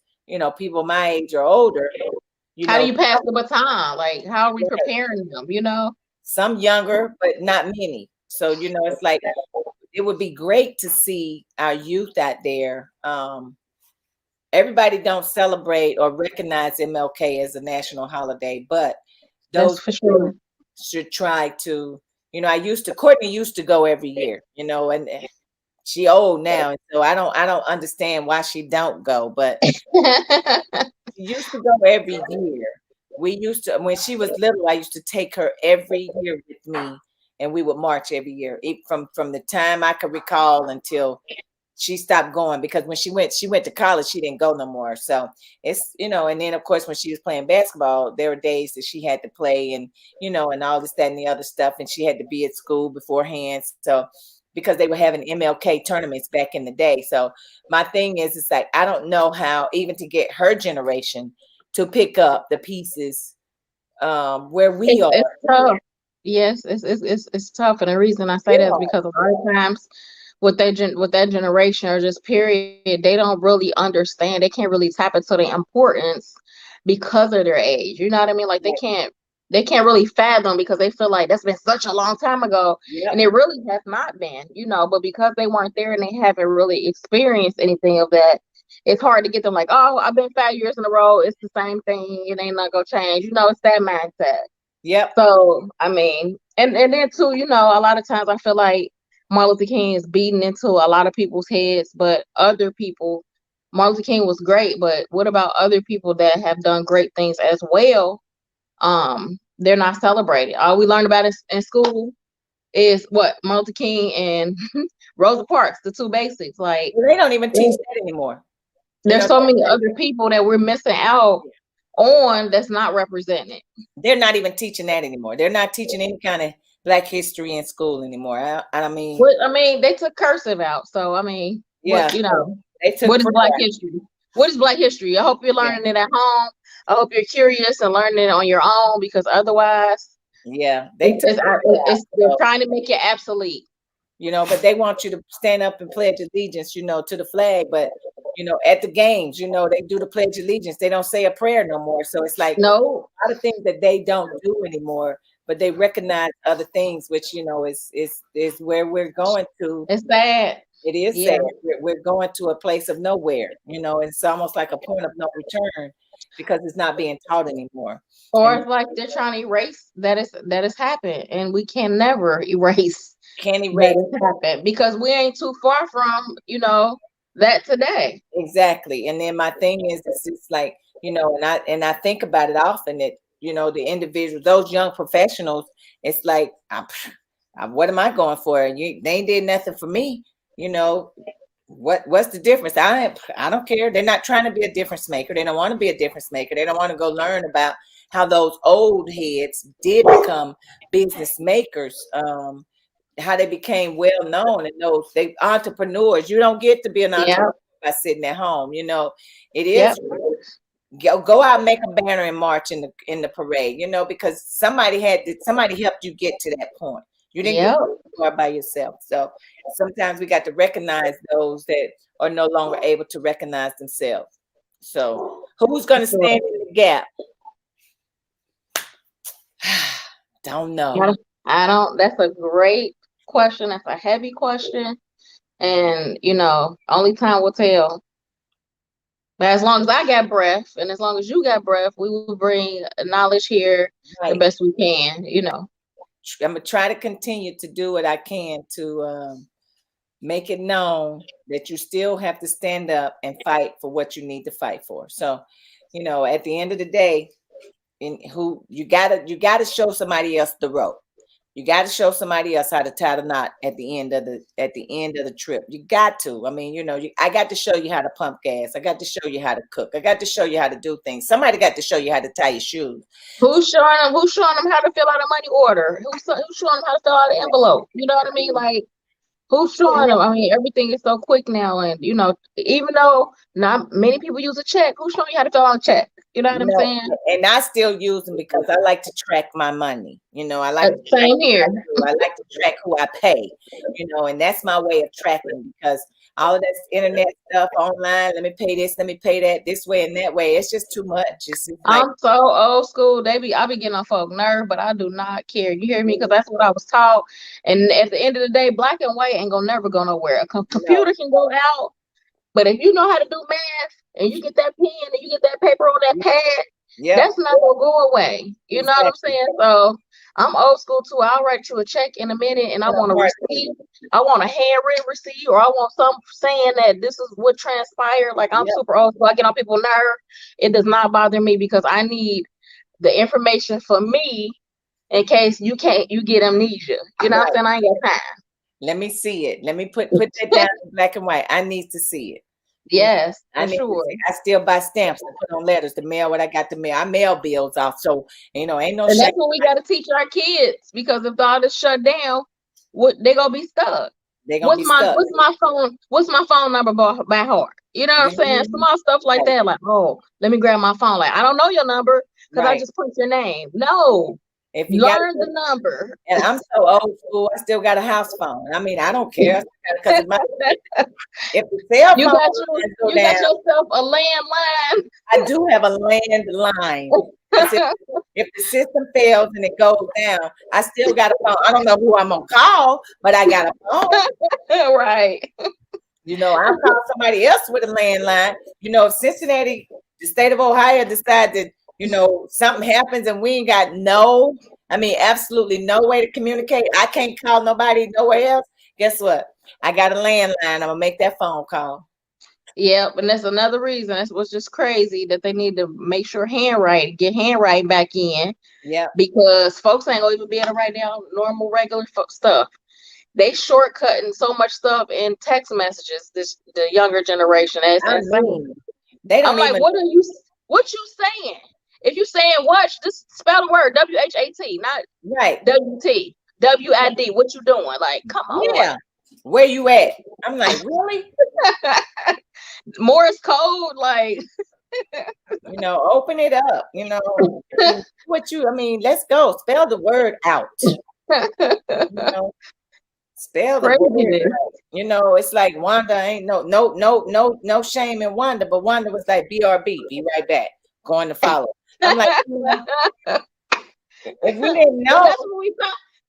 people my age or older, you How do know, you pass the baton? Like, how are we preparing them? You know? some younger, but not many. So, it's like it would be great to see our youth out there. Everybody don't celebrate or recognize MLK as a national holiday, but That's those for sure. should try to, Courtney used to go every year, and she old now, and so I don't understand why she don't go, but she used to go every year. We used to when she was little, I used to take her every year with me, and we would march every year, from the time I could recall until she stopped going, because when she went to college, she didn't go no more. So it's, and then of course when she was playing basketball, there were days that she had to play, and and all this, that, and the other stuff, and she had to be at school beforehand. So because they were having MLK tournaments back in the day. So my thing is, it's like I don't know how even to get her generation to pick up the pieces where we are. It's tough. Yes, it's tough, and the reason I say that is Yeah. because a lot of times with that generation or just period, they don't really understand. They can't really tap into the importance because of their age. You know what I mean? Like they can't really fathom because they feel like that's been such a long time ago, and Yep. it really has not been. But because they weren't there and they haven't really experienced anything of that, it's hard to get them like, oh, I've been 5 years in a row. It's the same thing. It ain't not gonna change. It's that mindset. Yep. So I mean, and then too, a lot of times I feel like Martin Luther King is beaten into a lot of people's heads, but other people, Martin Luther King was great, but what about other people that have done great things as well? They're not celebrated. All we learned about in school is what Martin Luther King and Rosa Parks, the two basics. Like They don't even teach that anymore. there's so many other people that we're missing out on that's not represented. They're not even teaching that anymore. They're not teaching any kind of Black history in school anymore. I mean, They took cursive out. So I mean, yeah, they took what is Black that. history? What is Black history? I hope you're learning it at home. I hope you're curious and learning it on your own, because otherwise, Yeah, they took they're trying to make it obsolete. But they want you to stand up and pledge allegiance, to the flag. But at the games, they do the pledge allegiance. They don't say a prayer no more. So it's like No, a lot of things that they don't do anymore, but they recognize other things, which is where we're going to. it's sad. It is Yeah. sad. We're going to a place of nowhere. It's almost like a point of no return because it's not being taught anymore. Or it's like they're trying to erase that has happened, and we can never erase Can't erase that has happened because we ain't too far from that today. exactly. And then my thing is, it's like and I think about it often that the individuals, those young professionals, it's like, what am I going for? They ain't did nothing for me. What's the difference? I don't care. They're not trying to be a difference maker. They don't want to be a difference maker. They don't want to go learn about how those old heads did become business makers, how they became well known, and they entrepreneurs. You don't get to be an entrepreneur by sitting at home. It is go out and make a banner and march in the parade. Because somebody helped you get to that point. You didn't get far by yourself. So sometimes we got to recognize those that are no longer able to recognize themselves. So who's going to stand in the gap? Don't know. I don't. That's a great question. That's a heavy question, and only time will tell. But as long as I got breath, and as long as you got breath, we will bring knowledge here the best we can. I'm gonna try to continue to do what I can to make it known that you still have to stand up and fight for what you need to fight for. So, at the end of the day, you gotta show somebody else the rope. You got to show somebody else how to tie the knot at the end of the trip. You got to. I mean, I got to show you how to pump gas. I got to show you how to cook. I got to show you how to do things. Somebody got to show you how to tie your shoes. Who's showing them how to fill out a money order? Who's showing them how to fill out an envelope? You know what I mean? Like, who's showing them? I mean, everything is so quick now, and even though not many people use a check, who's showing you how to fill out a check? You know what I'm saying? And I still use them because I like to track my money. I like to track same here. I like to track who I pay. And that's my way of tracking, because all of that internet stuff online, let me pay this, let me pay that, this way and that way. It's just too much. It's like, I'm so old school. I be getting on folk nerve, but I do not care. You hear me? Because that's what I was taught. And at the end of the day, black and white ain't never go nowhere. A computer can go out, but if you know how to do math and you get that pen and you get that paper on that pad, that's not gonna go away. You know what I'm saying? So I'm old school too. I'll write you a check in a minute, and I want a receipt. I want a handwritten receipt, or I want something saying that this is what transpired. Like, I'm super old school. I get on people's nerve. It does not bother me because I need the information for me in case you get amnesia. You know what I'm saying? I ain't got time. Let me see it. Let me put that down in black and white. I need to see it. Yes, I for sure. I still buy stamps to put on letters to mail what I got to mail. I mail bills off, so ain't no And shame. that's what we got to teach our kids, because if all this shut down, what they gonna be stuck. They gonna be stuck. What's my phone number by heart? You know what I'm saying? Small stuff like that. Like, oh, let me grab my phone. Like, I don't know your number because I just put your name. No. If you learn the number. And I'm so old school, I still got a house phone. I mean, I don't care because if the cell phone you got yourself a landline. I do have a landline. If the system fails and it goes down, I still got a phone. I don't know who I'm gonna call, but I got a phone. Right. You know, I'll call somebody else with a landline. You know, if Cincinnati, the state of Ohio, decide that, you know, something happens and we ain't got absolutely no way to communicate. I can't call nobody nowhere else. Guess what? I got a landline. I'm gonna make that phone call. Yep, and that's another reason. That's what's just crazy, that they need to make sure get handwriting back in. Yeah. Because folks ain't gonna even be able to write down normal, regular stuff. They shortcutting so much stuff in text messages. The younger generation. They don't. I'm like, what you saying? If you saying watch, just spell the word WHAT, not WT, WID. What you doing? Like, come on. Yeah. Where you at? I'm like, really? Morse code, like. You know, open it up. You know, let's go. Spell the word out. You know, spell the word out. You know, it's like Wanda ain't no shame in Wanda, but Wanda was like, BRB, be right back, going to follow. I'm like, if we didn't know,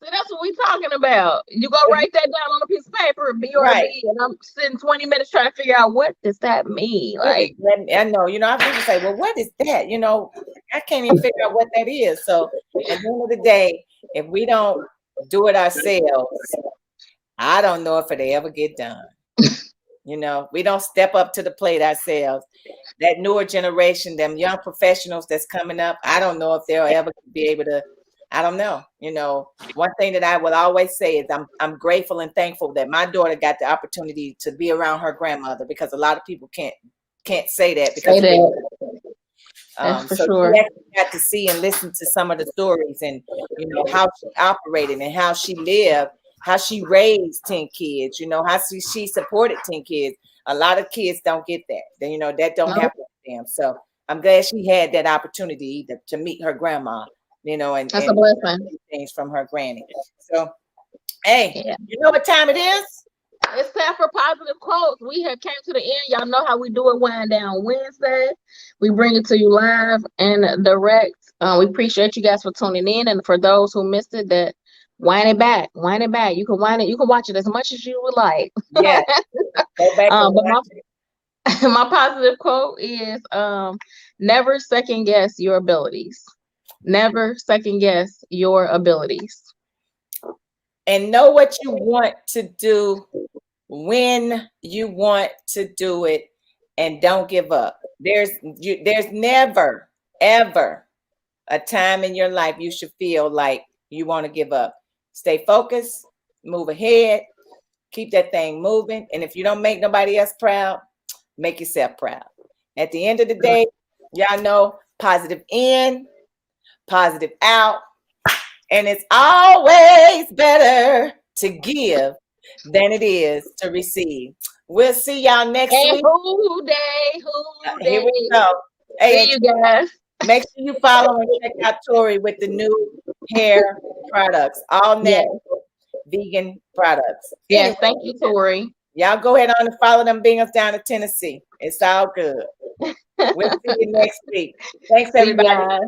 that's what we talking about. You go write that down on a piece of paper, BRB, and I'm sitting 20 minutes trying to figure out what does that mean. Like, I know, you know, I people say, well, what is that? You know, I can't even figure out what that is. So at the end of the day, if we don't do it ourselves, I don't know if it'll ever get done. You know, we don't step up to the plate ourselves. That newer generation, them young professionals that's coming up, I don't know if they'll ever be able to. I don't know. You know, one thing that I will always say is I'm grateful and thankful that my daughter got the opportunity to be around her grandmother, because a lot of people can't say that because sure. She actually got to see and listen to some of the stories, and you know how she operated and how she lived, how she raised 10 kids, you know, how she supported 10 kids. A lot of kids don't get that. Then, you know, that don't happen to them. So I'm glad she had that opportunity to meet her grandma, you know, and that's a blessing. Things from her granny. So, hey, you know what time it is? It's time for positive quotes. We have came to the end. Y'all know how we do it. Wind down Wednesday. We bring it to you live and direct. We appreciate you guys for tuning in, and for those who missed it, that wind it back. You can wind it. You can watch it as much as you would like. Yeah. Go back and watch it. My positive quote is, never second guess your abilities. Never second guess your abilities. And know what you want to do when you want to do it, and don't give up. There's never, ever a time in your life you should feel like you want to give up. Stay focused, move ahead, keep that thing moving. And if you don't make nobody else proud, make yourself proud. At the end of the day, y'all know, positive in, positive out. And it's always better to give than it is to receive. We'll see y'all next week. Who day. Here we go. Hey, see you guys. Make sure you follow and check out Tory with the new hair products, all natural vegan products. Yes, thank you, Tory. Y'all go ahead on and follow them bingers down to Tennessee. It's all good. We'll see you next week. Thanks, everybody.